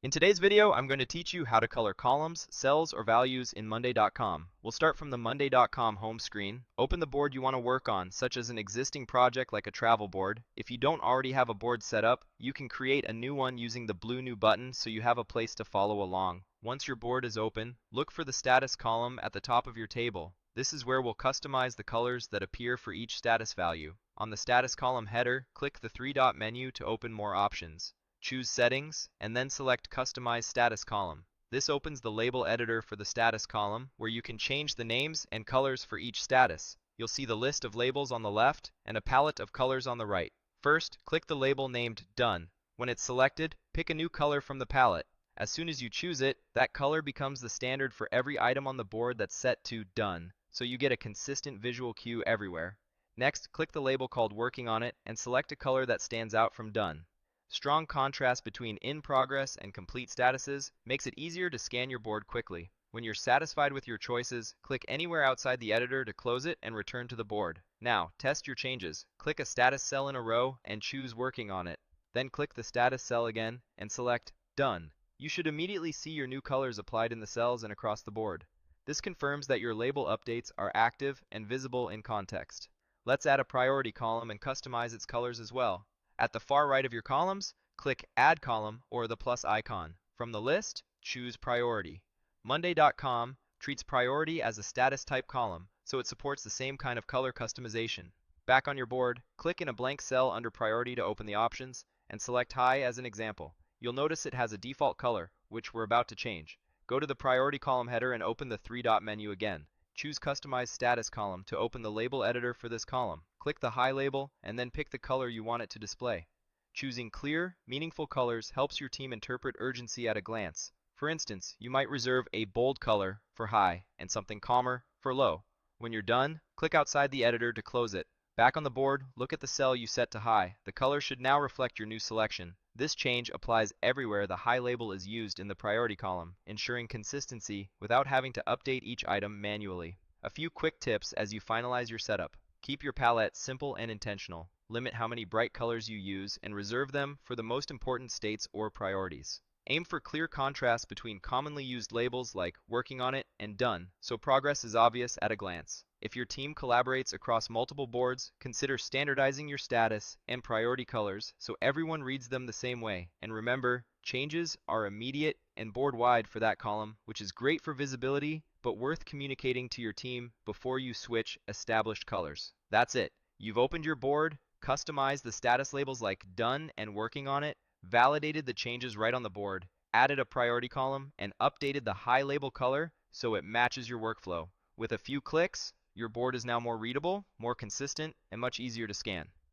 In today's video, I'm going to teach you how to color columns, cells, or values in Monday.com. We'll start from the Monday.com home screen. Open the board you want to work on, such as an existing project like a travel board. If you don't already have a board set up, you can create a new one using the blue New button so you have a place to follow along. Once your board is open, look for the status column at the top of your table. This is where we'll customize the colors that appear for each status value. On the status column header, click the three-dot menu to open more options. Choose Settings, and then select Customize Status Column. This opens the label editor for the status column, where you can change the names and colors for each status. You'll see the list of labels on the left and a palette of colors on the right. First, click the label named Done. When it's selected, pick a new color from the palette. As soon as you choose it, that color becomes the standard for every item on the board that's set to Done, so you get a consistent visual cue everywhere. Next, click the label called Working on it and select a color that stands out from Done. Strong contrast between in progress and complete statuses makes it easier to scan your board quickly. When you're satisfied with your choices, click anywhere outside the editor to close it and return to the board. Now, test your changes. Click a status cell in a row and choose Working on it. Then click the status cell again and select Done. You should immediately see your new colors applied in the cells and across the board. This confirms that your label updates are active and visible in context. Let's add a priority column and customize its colors as well. At the far right of your columns, click Add Column or the plus icon. From the list, choose Priority. Monday.com treats Priority as a status type column, so it supports the same kind of color customization. Back on your board, click in a blank cell under Priority to open the options, and select High as an example. You'll notice it has a default color, which we're about to change. Go to the Priority column header and open the three-dot menu again. Choose Customize Status Column to open the label editor for this column. Click the High label and then pick the color you want it to display. Choosing clear, meaningful colors helps your team interpret urgency at a glance. For instance, you might reserve a bold color for high and something calmer for low. When you're done, click outside the editor to close it. Back on the board, look at the cell you set to high. The color should now reflect your new selection. This change applies everywhere the high label is used in the priority column, ensuring consistency without having to update each item manually. A few quick tips as you finalize your setup. Keep your palette simple and intentional. Limit how many bright colors you use and reserve them for the most important states or priorities. Aim for clear contrast between commonly used labels like Working on it and Done, so progress is obvious at a glance. If your team collaborates across multiple boards, consider standardizing your status and priority colors so everyone reads them the same way. And remember, changes are immediate and board-wide for that column, which is great for visibility, but worth communicating to your team before you switch established colors. That's it. You've opened your board, customized the status labels like Done and Working on it, validated the changes right on the board, added a priority column, and updated the high label color so it matches your workflow. With a few clicks, your board is now more readable, more consistent, and much easier to scan.